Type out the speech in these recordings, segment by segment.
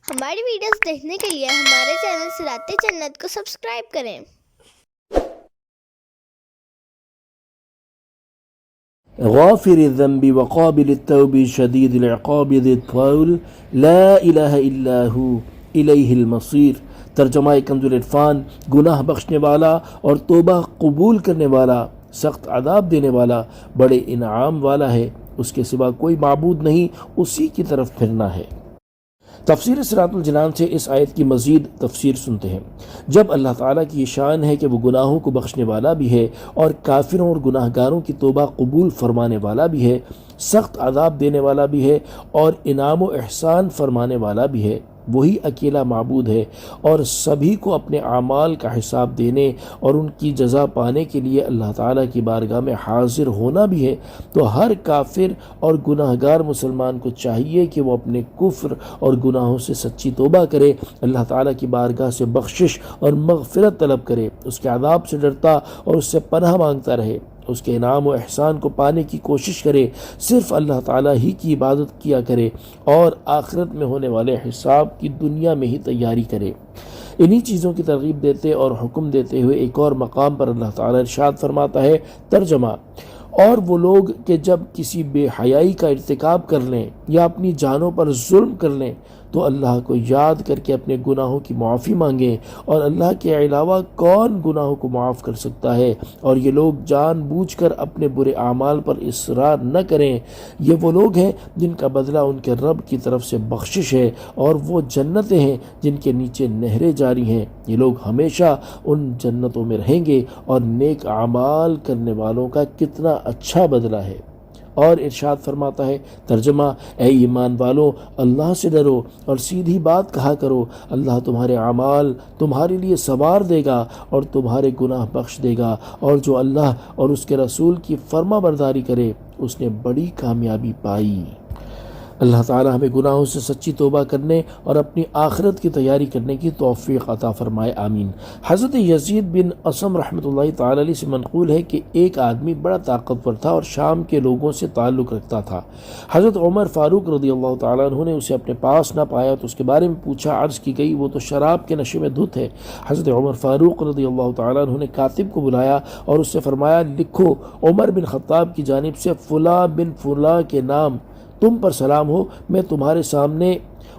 ہماری ویڈیوز دیکھنے کے لیے ہمارے چینل صراط جنت کو سبسکرائب کریں۔ غافر الذنب وقابل التوب شدید العقاب ذی الطول لا الہ الا ہو الیہ المصیر۔ ترجمہ کنز العرفان، گناہ بخشنے والا اور توبہ قبول کرنے والا، سخت عذاب دینے والا، بڑے انعام والا ہے، اس کے سوا کوئی معبود نہیں، اسی کی طرف پھرنا ہے۔ تفسیر صراط الجنان سے اس آیت کی مزید تفسیر سنتے ہیں۔ جب اللہ تعالیٰ کی یہ شان ہے کہ وہ گناہوں کو بخشنے والا بھی ہے اور کافروں اور گناہ گاروں کی توبہ قبول فرمانے والا بھی ہے، سخت عذاب دینے والا بھی ہے اور انعام و احسان فرمانے والا بھی ہے، وہی اکیلا معبود ہے اور سبھی کو اپنے اعمال کا حساب دینے اور ان کی جزا پانے کے لیے اللہ تعالیٰ کی بارگاہ میں حاضر ہونا بھی ہے، تو ہر کافر اور گناہ گار مسلمان کو چاہیے کہ وہ اپنے کفر اور گناہوں سے سچی توبہ کرے، اللہ تعالیٰ کی بارگاہ سے بخشش اور مغفرت طلب کرے، اس کے عذاب سے ڈرتا اور اس سے پناہ مانگتا رہے، اس کے انعام و احسان کو پانے کی کوشش کرے، صرف اللہ تعالیٰ ہی کی عبادت کیا کرے اور آخرت میں ہونے والے حساب کی دنیا میں ہی تیاری کرے۔ انہی چیزوں کی ترغیب دیتے اور حکم دیتے ہوئے ایک اور مقام پر اللہ تعالیٰ ارشاد فرماتا ہے، ترجمہ: اور وہ لوگ کہ جب کسی بے حیائی کا ارتکاب کر لیں یا اپنی جانوں پر ظلم کر لیں تو اللہ کو یاد کر کے اپنے گناہوں کی معافی مانگیں، اور اللہ کے علاوہ کون گناہوں کو معاف کر سکتا ہے، اور یہ لوگ جان بوجھ کر اپنے برے اعمال پر اصرار نہ کریں، یہ وہ لوگ ہیں جن کا بدلہ ان کے رب کی طرف سے بخشش ہے، اور وہ جنتیں ہیں جن کے نیچے نہریں جاری ہیں، یہ لوگ ہمیشہ ان جنتوں میں رہیں گے، اور نیک اعمال کرنے والوں کا کتنا اچھا بدلہ ہے۔ اور ارشاد فرماتا ہے، ترجمہ: اے ایمان والو، اللہ سے ڈرو اور سیدھی بات کہا کرو، اللہ تمہارے اعمال تمہارے لیے سنوار دے گا اور تمہارے گناہ بخش دے گا، اور جو اللہ اور اس کے رسول کی فرما برداری کرے اس نے بڑی کامیابی پائی۔ اللہ تعالی ہمیں گناہوں سے سچی توبہ کرنے اور اپنی آخرت کی تیاری کرنے کی توفیق عطا فرمائے، آمین۔ حضرت یزید بن اسم رحمۃ اللہ تعالی علیہ سے منقول ہے کہ ایک آدمی بڑا طاقتور تھا اور شام کے لوگوں سے تعلق رکھتا تھا۔ حضرت عمر فاروق رضی اللہ تعالیٰ عنہ نے اسے اپنے پاس نہ پایا تو اس کے بارے میں پوچھا، عرض کی گئی وہ تو شراب کے نشے میں دھت ہے۔ حضرت عمر فاروق رضی اللہ تعالیٰ عنہ نے کاتب کو بلایا اور اس سے فرمایا، لکھو عمر بن خطاب کی جانب سے فلاں بن فلاں کے نام تم پر سلام ہو، میں تمہارے سامنے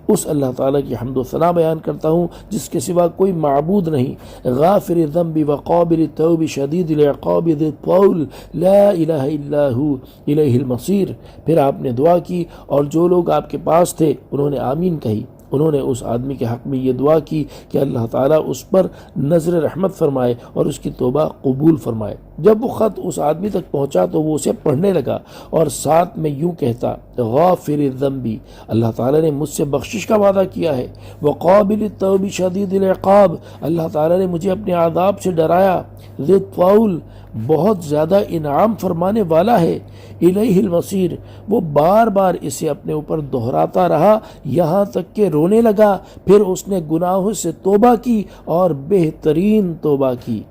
اس اللہ تعالیٰ کی حمد و ثنا بیان کرتا ہوں جس کے سوا کوئی معبود نہیں، غافر الذنب وقابل التوب شدید العقاب ذی الطول لا الہ الا ہو الیہ المصیر۔ پھر آپ نے دعا کی اور جو لوگ آپ کے پاس تھے انہوں نے آمین کہی۔ انہوں نے اس آدمی کے حق میں یہ دعا کی کہ اللہ تعالیٰ اس پر نظر رحمت فرمائے اور اس کی توبہ قبول فرمائے۔ جب وہ خط اس آدمی تک پہنچا تو وہ اسے پڑھنے لگا اور ساتھ میں یوں کہتا، غافر الذنب، اللہ تعالیٰ نے مجھ سے بخشش کا وعدہ کیا ہے، وقابل التوب شدید العقاب، اللہ تعالیٰ نے مجھے اپنے عذاب سے ڈرایا، ذی الطول، بہت زیادہ انعام فرمانے والا ہے، الیہ المصیر، وہ بار بار اسے اپنے اوپر دہراتا رہا یہاں تک کہ رونے لگا۔ پھر اس نے گناہوں سے توبہ کی اور بہترین توبہ کی۔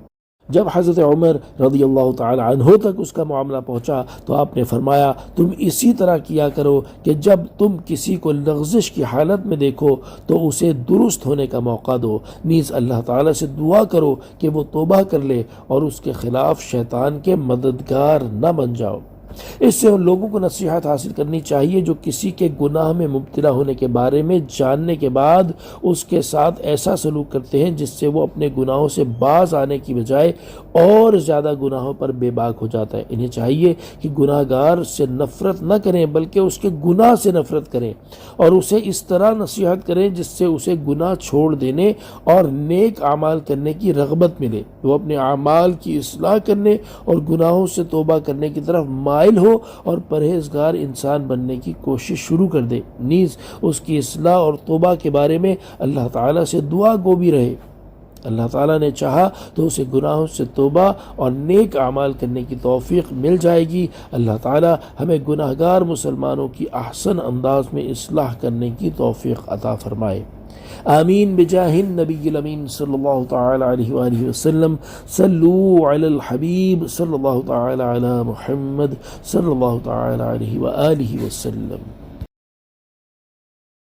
جب حضرت عمر رضی اللہ تعالی عنہ تک اس کا معاملہ پہنچا تو آپ نے فرمایا، تم اسی طرح کیا کرو کہ جب تم کسی کو لغزش کی حالت میں دیکھو تو اسے درست ہونے کا موقع دو، نیز اللہ تعالیٰ سے دعا کرو کہ وہ توبہ کر لے اور اس کے خلاف شیطان کے مددگار نہ بن جاؤ۔ اس سے ان لوگوں کو نصیحت حاصل کرنی چاہیے جو کسی کے گناہ میں مبتلا ہونے کے بارے میں جاننے کے بعد اس کے ساتھ ایسا سلوک کرتے ہیں جس سے وہ اپنے گناہوں سے باز آنے کی بجائے اور زیادہ گناہوں پر بے باک ہو جاتا ہے۔ انہیں چاہیے کہ گناہ گار سے نفرت نہ کریں بلکہ اس کے گناہ سے نفرت کریں اور اسے اس طرح نصیحت کریں جس سے اسے گناہ چھوڑ دینے اور نیک اعمال کرنے کی رغبت ملے، وہ اپنے اعمال کی اصلاح کرنے اور گناہوں سے توبہ کرنے کی طرف مائل ہو اور پرہیزگار انسان بننے کی کوشش شروع کر دے، نیز اس کی اصلاح اور توبہ کے بارے میں اللہ تعالیٰ سے دعا گو بھی رہے۔ اللہ تعالیٰ نے چاہا تو اسے گناہوں سے توبہ اور نیک اعمال کرنے کی توفیق مل جائے گی۔ اللہ تعالیٰ ہمیں گناہ گار مسلمانوں کی احسن انداز میں اصلاح کرنے کی توفیق عطا فرمائے، آمین بجاہ النبی الامین صلی اللہ تعالی علیہ وآلہ وسلم۔ صلو علی الحبیب صلی اللہ تعالی علی محمد صلی اللہ تعالی علیہ وآلہ وسلم۔